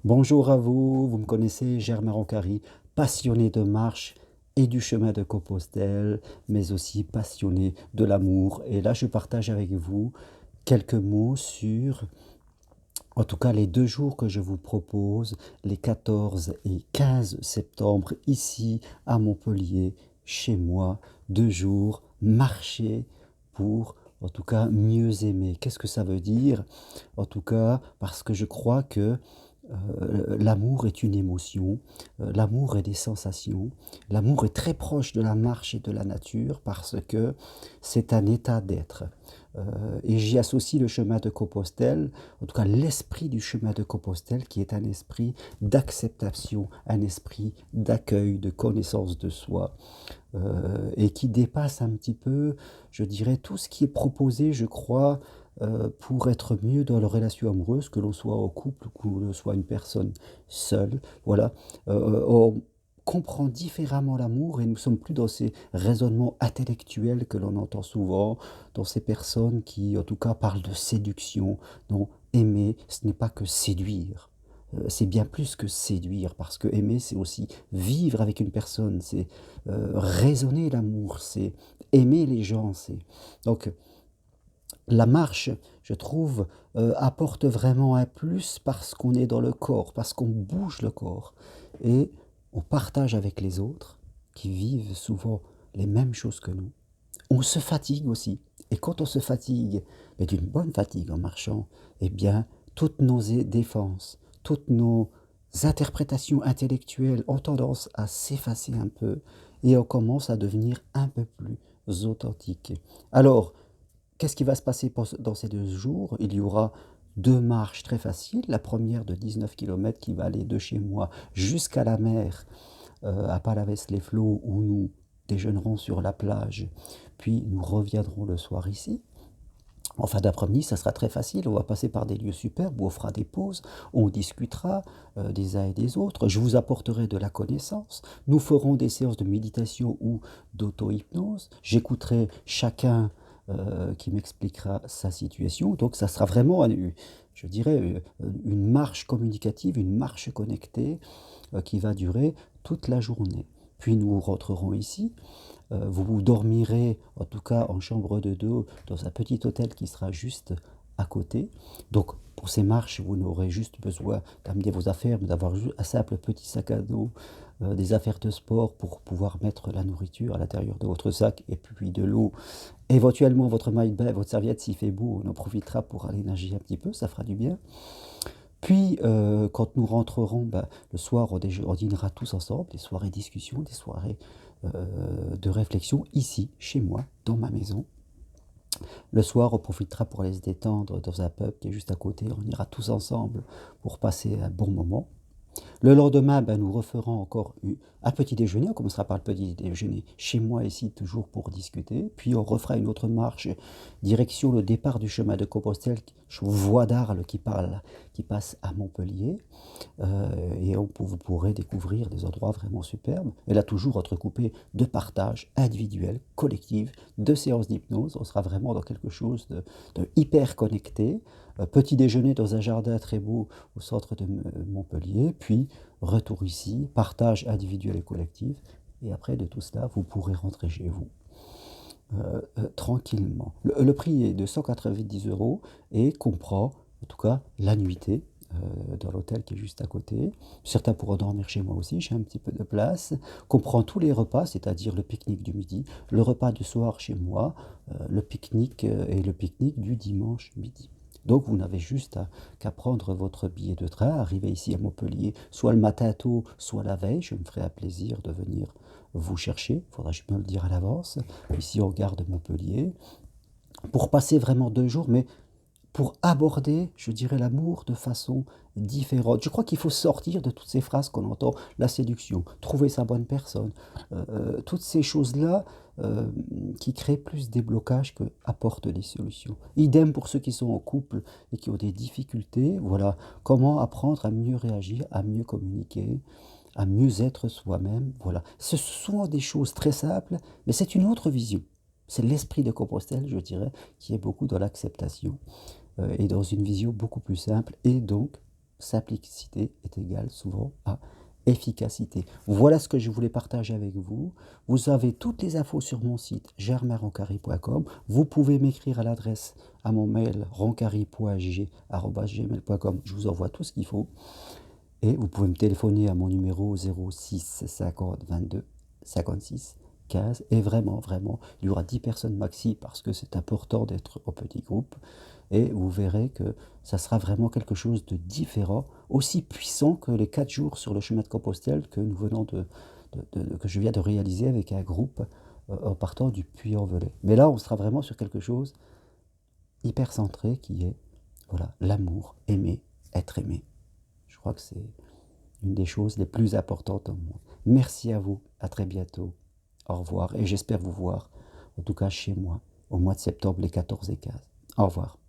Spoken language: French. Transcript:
Bonjour à vous, vous me connaissez, Germain Roncari, passionné de marche et du chemin de Compostelle, mais aussi passionné de l'amour. Et là, je partage avec vous quelques mots sur, en tout cas, les 2 jours que je vous propose, les 14 et 15 septembre, ici à Montpellier, chez moi. 2 jours marcher pour, en tout cas, mieux aimer. Qu'est-ce que ça veut dire? En tout cas, parce que je crois que l'amour est une émotion, l'amour est des sensations, l'amour est très proche de la marche et de la nature parce que c'est un état d'être. Et j'y associe le chemin de Compostelle, en tout cas l'esprit du chemin de Compostelle qui est un esprit d'acceptation, un esprit d'accueil, de connaissance de soi, et qui dépasse un petit peu, je dirais, tout ce qui est proposé, je crois, pour être mieux dans la relation amoureuse, que l'on soit en couple, que l'on soit une personne seule. Voilà. On comprend différemment l'amour et nous sommes plus dans ces raisonnements intellectuels que l'on entend souvent, dans ces personnes qui, en tout cas, parlent de séduction. Non, aimer, ce n'est pas que séduire. C'est bien plus que séduire, parce que aimer, c'est aussi vivre avec une personne, c'est raisonner l'amour, c'est aimer les gens. Donc la marche, je trouve, apporte vraiment un plus parce qu'on est dans le corps, parce qu'on bouge le corps et on partage avec les autres qui vivent souvent les mêmes choses que nous. On se fatigue aussi. Et quand on se fatigue, mais d'une bonne fatigue en marchant, eh bien, toutes nos défenses, toutes nos interprétations intellectuelles ont tendance à s'effacer un peu et on commence à devenir un peu plus authentique. Alors, qu'est-ce qui va se passer dans ces 2 jours? Il y aura 2 marches très faciles. La première de 19 kilomètres qui va aller de chez moi jusqu'à la mer, à Palavas-les-Flots, où nous déjeunerons sur la plage, puis nous reviendrons le soir ici. En fin d'après-midi, ça sera très facile. On va passer par des lieux superbes où on fera des pauses, on discutera des uns et des autres. Je vous apporterai de la connaissance. Nous ferons des séances de méditation ou d'auto-hypnose. J'écouterai chacun qui m'expliquera sa situation. Donc, ça sera vraiment, je dirais, une marche communicative, une marche connectée qui va durer toute la journée. Puis nous rentrerons ici. Vous dormirez, en tout cas en chambre de dos, dans un petit hôtel qui sera juste à côté. Donc, pour ces marches, vous n'aurez juste besoin d'amener vos affaires, mais d'avoir juste un simple petit sac à dos, des affaires de sport pour pouvoir mettre la nourriture à l'intérieur de votre sac, et puis de l'eau. Éventuellement, votre maillot de bain, votre serviette, s'il fait beau, on en profitera pour aller nager un petit peu, ça fera du bien. Puis, quand nous rentrerons, le soir, on dînera tous ensemble, des soirées discussion, des soirées de réflexion ici, chez moi, dans ma maison. Le soir, on profitera pour aller se détendre dans un pub qui est juste à côté. On ira tous ensemble pour passer un bon moment. Le lendemain, nous referons encore un petit déjeuner. On commencera par le petit déjeuner chez moi ici, toujours pour discuter. Puis on refera une autre marche, direction le départ du chemin de Compostelle, voie d'Arles qui passe à Montpellier. Et vous pourrez découvrir des endroits vraiment superbes. Et là, toujours entrecoupé de partage individuel, collectif, de séances d'hypnose. On sera vraiment dans quelque chose de hyper connecté. Petit déjeuner dans un jardin très beau au centre de Montpellier, puis retour ici, partage individuel et collectif. Et après de tout cela, vous pourrez rentrer chez vous tranquillement. Le prix est de 190 euros et comprend en tout cas la nuitée dans l'hôtel qui est juste à côté. Certains pourront dormir chez moi aussi, j'ai un petit peu de place. Comprend tous les repas, c'est-à-dire le pique-nique du midi, le repas du soir chez moi, le pique-nique et le pique-nique du dimanche midi. Donc vous n'avez juste qu'à prendre votre billet de train, arriver ici à Montpellier, soit le matin tôt, soit la veille. Je me ferai un plaisir de venir vous chercher. Il faudra me le dire à l'avance. Ici, on garde Montpellier. Pour passer vraiment 2 jours, mais pour aborder, je dirais, l'amour de façon différente. Je crois qu'il faut sortir de toutes ces phrases qu'on entend, la séduction, trouver sa bonne personne, toutes ces choses-là euh, qui créent plus des blocages que apportent des solutions. Idem pour ceux qui sont en couple et qui ont des difficultés. Voilà, comment apprendre à mieux réagir, à mieux communiquer, à mieux être soi-même. Voilà, ce sont des choses très simples, mais c'est une autre vision. C'est l'esprit de Compostelle, je dirais, qui est beaucoup dans l'acceptation et dans une vision beaucoup plus simple et donc simplicité est égale souvent à efficacité. Voilà ce que je voulais partager avec vous. Vous avez toutes les infos sur mon site germainroncari.com. Vous pouvez m'écrire à l'adresse, à mon mail roncari.g@gmail.com. Je vous envoie tout ce qu'il faut. Et vous pouvez me téléphoner à mon numéro 06 50 22 56 15. Et vraiment, vraiment, il y aura 10 personnes maxi parce que c'est important d'être au petit groupe. Et vous verrez que ça sera vraiment quelque chose de différent, aussi puissant que les 4 jours sur le chemin de Compostelle que nous venons que je viens de réaliser avec un groupe en partant du Puy-en-Velay. Mais là, on sera vraiment sur quelque chose hyper centré qui est voilà, l'amour, aimer, être aimé. Je crois que c'est une des choses les plus importantes au monde. Merci à vous, à très bientôt. Au revoir et j'espère vous voir, en tout cas chez moi, au mois de septembre les 14 et 15. Au revoir.